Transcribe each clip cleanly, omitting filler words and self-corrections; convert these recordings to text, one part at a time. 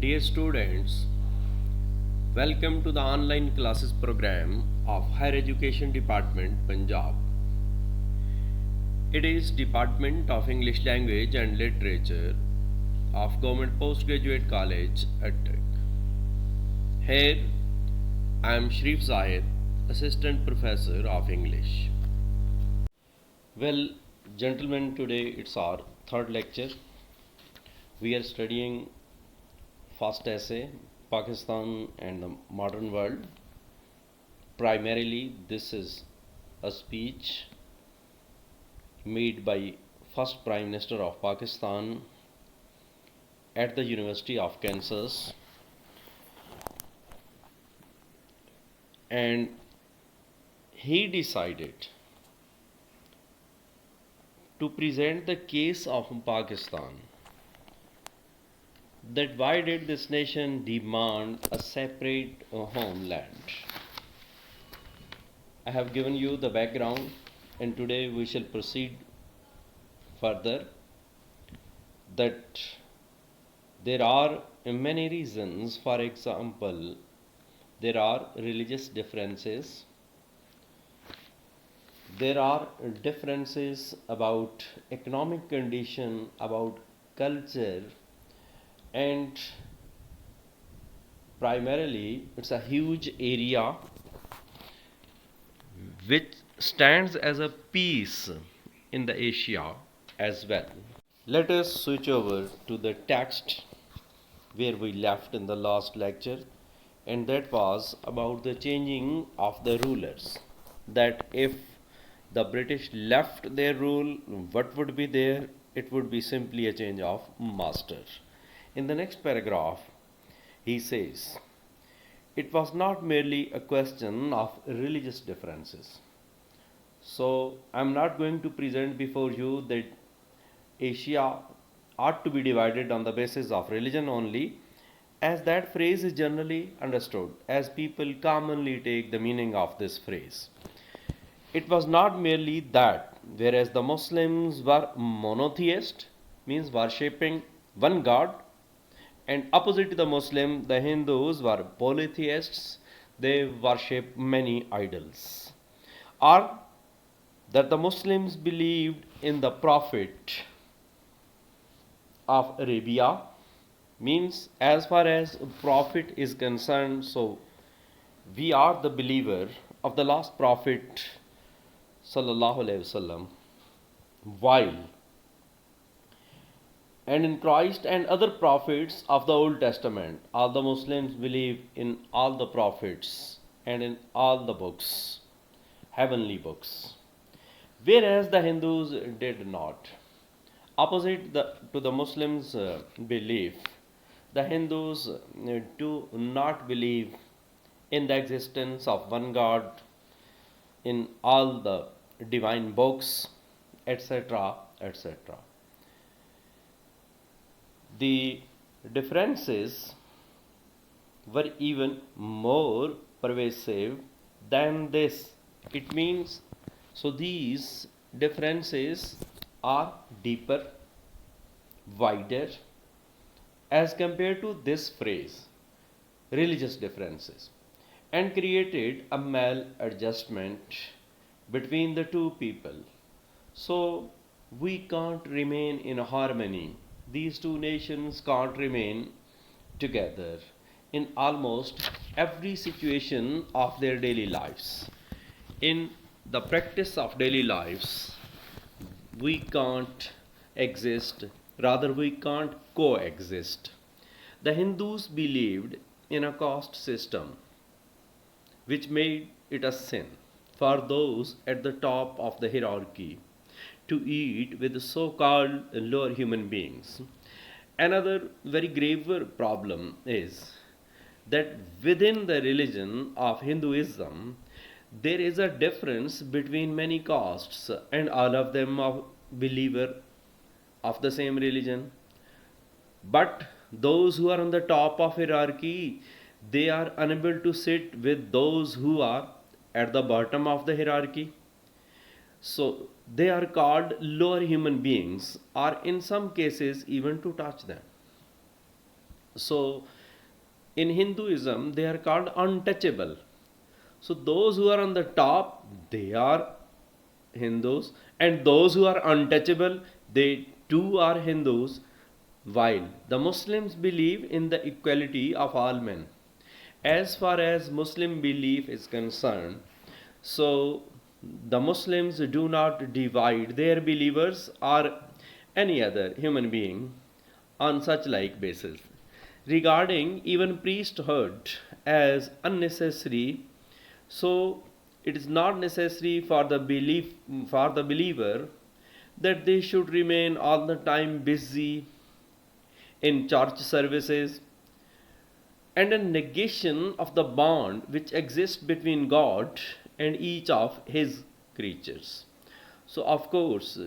Dear students, welcome to the online classes program of Higher Education Department, Punjab. It is Department of English Language and Literature of Govt Postgraduate College, Attock. Here, I am Sharif Zahid, Assistant Professor of English. Well, gentlemen, today it's our third lecture. We are studying first essay, Pakistan and the Modern World. Primarily, this is a speech made by first Prime Minister of Pakistan at the University of Kansas, and he decided to present the case of Pakistan, that why did this nation demand a separate homeland. I have given you the background, and today we shall proceed further. That there are many reasons. For example, there are religious differences, there are differences about economic condition, about culture, and primarily it's a huge area which stands as a piece in the Asia as well. Let us switch over to the text where we left in the last lecture, and that was about the changing of the rulers. That if the British left their rule, what would be there? It would be simply a change of master. In the next paragraph, he says, it was not merely a question of religious differences. So, I am not going to present before you that Asia ought to be divided on the basis of religion only, as that phrase is generally understood, as people commonly take the meaning of this phrase. It was not merely that, whereas the Muslims were monotheist, means worshipping one God, and opposite to the Muslim, the Hindus were polytheists, they worship many idols. Or that the Muslims believed in the Prophet of Arabia, means as far as Prophet is concerned, so we are the believer of the last Prophet Sallallahu Alaihi Wasallam, while and in Christ and other prophets of the Old Testament. All the Muslims believe in all the prophets and in all the books, heavenly books, whereas the Hindus did not. Opposite to the Muslims' belief, the Hindus do not believe in the existence of one God, in all the divine books, etc., etc. The differences were even more pervasive than this. It means, so these differences are deeper, wider, as compared to this phrase, religious differences, and created a maladjustment between the two people. So we can't remain in harmony. These two nations can't remain together in almost every situation of their daily lives. In the practice of daily lives, we can't exist, rather, we can't coexist. The Hindus believed in a caste system which made it a sin for those at the top of the hierarchy to eat with so-called lower human beings. Another very graver problem is that within the religion of Hinduism, there is a difference between many castes, and all of them are believer of the same religion. But those who are on the top of hierarchy, they are unable to sit with those who are at the bottom of the hierarchy. So they are called lower human beings, or in some cases even to touch them. So in Hinduism, they are called untouchable. So those who are on the top, they are Hindus, and those who are untouchable, they too are Hindus, while the Muslims believe in the equality of all men. As far as Muslim belief is concerned, so the Muslims do not divide their believers or any other human being on such like basis. Regarding even priesthood as unnecessary, so it is not necessary for the believer that they should remain all the time busy in church services, and a negation of the bond which exists between God and each of His creatures. So, of course,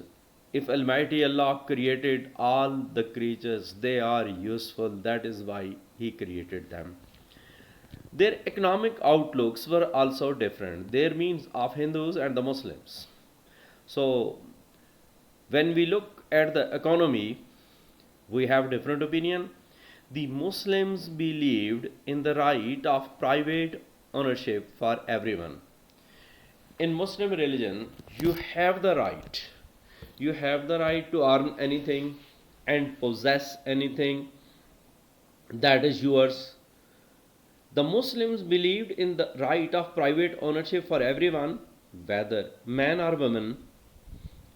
if Almighty Allah created all the creatures, they are useful, that is why He created them. Their economic outlooks were also different. Their means of Hindus and the Muslims. So, when we look at the economy, we have different opinion. The Muslims believed in the right of private ownership for everyone. In Muslim religion, you have the right. You have the right to earn anything and possess anything that is yours. The Muslims believed in the right of private ownership for everyone, whether man or woman,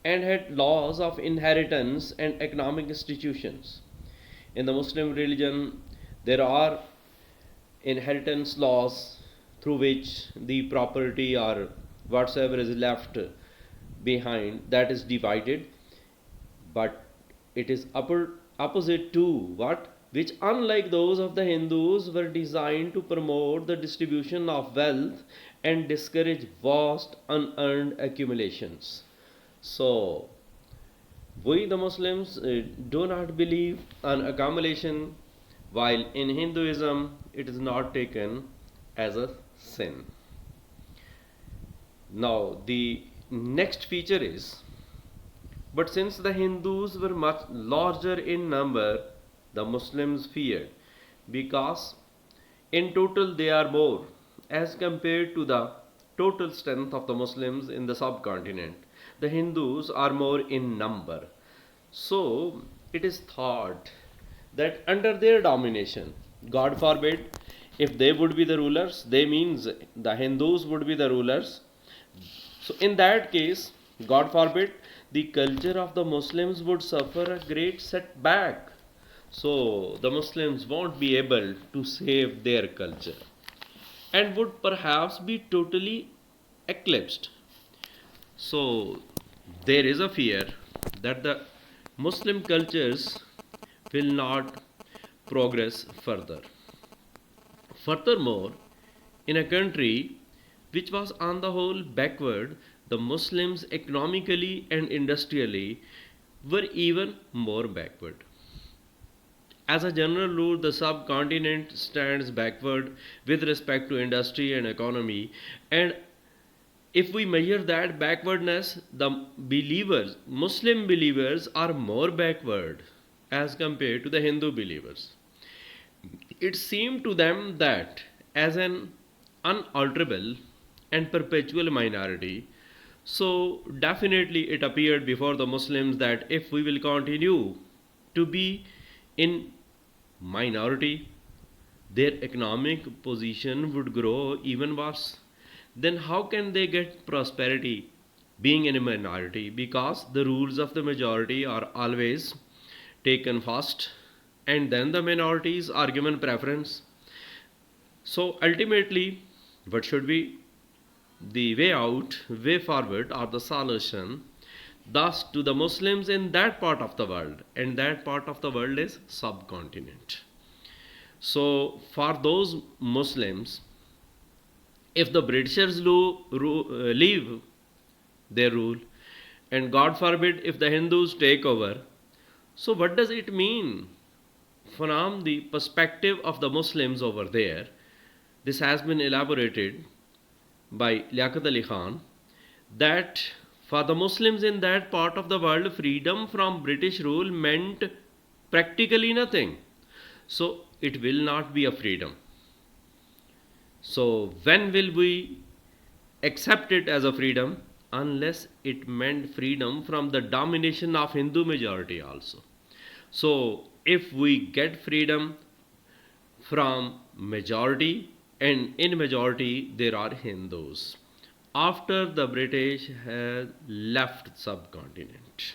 and had laws of inheritance and economic institutions. In the Muslim religion, there are inheritance laws through which the property or whatsoever is left behind, that is divided, but it is opposite to what? Which, unlike those of the Hindus, were designed to promote the distribution of wealth and discourage vast unearned accumulations. So, we the Muslims do not believe in accumulation, while in Hinduism it is not taken as a sin. Now, the next feature is, but since the Hindus were much larger in number, the Muslims feared, because in total they are more as compared to the total strength of the Muslims in the subcontinent. The Hindus are more in number. So it is thought that under their domination, God forbid, if they would be the rulers, they means the Hindus would be the rulers. So in that case, God forbid, the culture of the Muslims would suffer a great setback. So the Muslims won't be able to save their culture and would perhaps be totally eclipsed. So there is a fear that the Muslim cultures will not progress further. Furthermore, in a country which was on the whole backward, the Muslims economically and industrially were even more backward. As a general rule, the subcontinent stands backward with respect to industry and economy, and if we measure that backwardness, the believers, Muslim believers, are more backward as compared to the Hindu believers. It seemed to them that as an unalterable and perpetual minority, so definitely it appeared before the Muslims that if we will continue to be in minority, their economic position would grow even worse. Then how can they get prosperity being in a minority? Because the rules of the majority are always taken first, and then the minorities are given preference. So ultimately, what should be the way out, way forward, or the solution? Thus, to the Muslims in that part of the world, and that part of the world is subcontinent. So, for those Muslims, if the Britishers leave their rule, and God forbid if the Hindus take over, so what does it mean from the perspective of the Muslims over there? This has been elaborated by Liaquat Ali Khan, that for the Muslims in that part of the world, freedom from British rule meant practically nothing. So it will not be a freedom. So when will we accept it as a freedom? Unless it meant freedom from the domination of Hindu majority also. So if we get freedom from majority, and in majority there are Hindus, after the British had left subcontinent.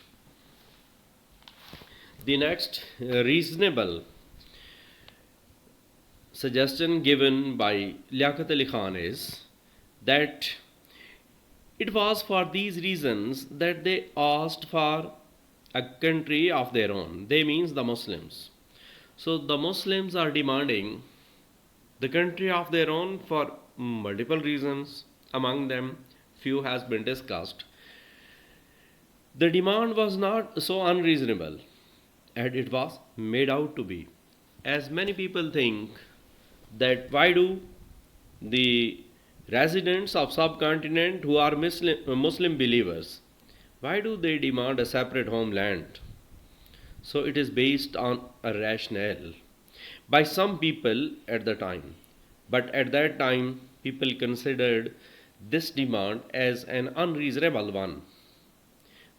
The next reasonable suggestion given by Liaquat Ali Khan is that it was for these reasons that they asked for a country of their own. They means the Muslims. So the Muslims are demanding the country of their own for multiple reasons. Among them, few has been discussed. The demand was not so unreasonable as it was made out to be. As many people think that why do the residents of subcontinent who are Muslim believers, why do they demand a separate homeland? So it is based on a rationale by some people at the time. But at that time, people considered this demand as an unreasonable one.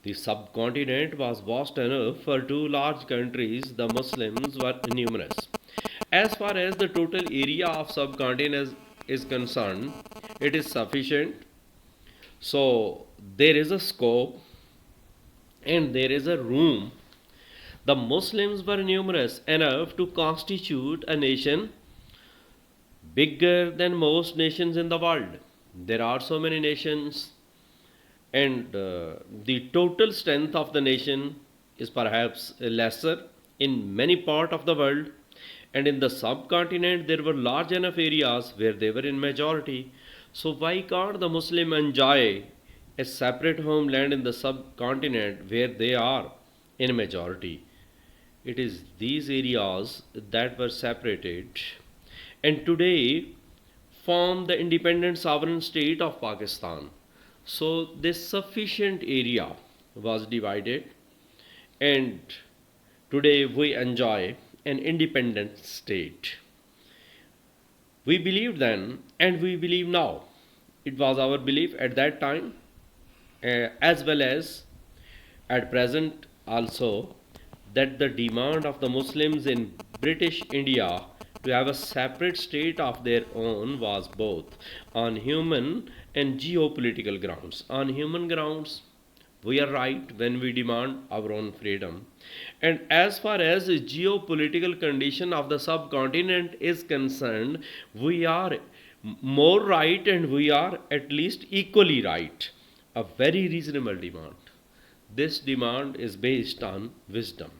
The subcontinent was vast enough for two large countries. The Muslims were numerous. As far as the total area of subcontinent is concerned, it is sufficient. So there is a scope and there is a room. The Muslims were numerous enough to constitute a nation bigger than most nations in the world. There are so many nations, and the total strength of the nation is perhaps lesser in many parts of the world. And in the subcontinent, there were large enough areas where they were in majority. So why can't the Muslim enjoy a separate homeland in the subcontinent where they are in majority? It is these areas that were separated and today form the independent sovereign state of Pakistan. So this sufficient area was divided, and today we enjoy an independent state. We believed then and we believe now. It was our belief at that time as well as at present also that the demand of the Muslims in British India to have a separate state of their own was both on human and geopolitical grounds. On human grounds, we are right when we demand our own freedom. And as far as the geopolitical condition of the subcontinent is concerned, we are more right and we are at least equally right. A very reasonable demand. This demand is based on wisdom.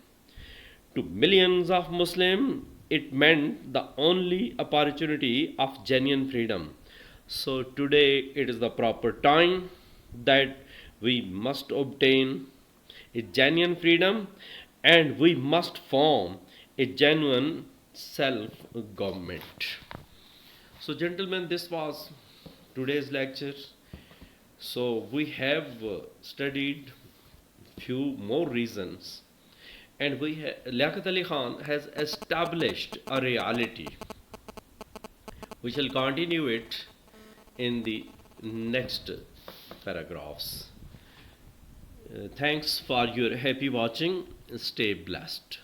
To millions of Muslims, it meant the only opportunity of genuine freedom. So today it is the proper time that we must obtain a genuine freedom and we must form a genuine self-government. So gentlemen, this was today's lecture. So we have studied few more reasons, and Liaquat Ali Khan has established a reality. We shall continue it in the next paragraphs. Thanks for your happy watching. Stay blessed.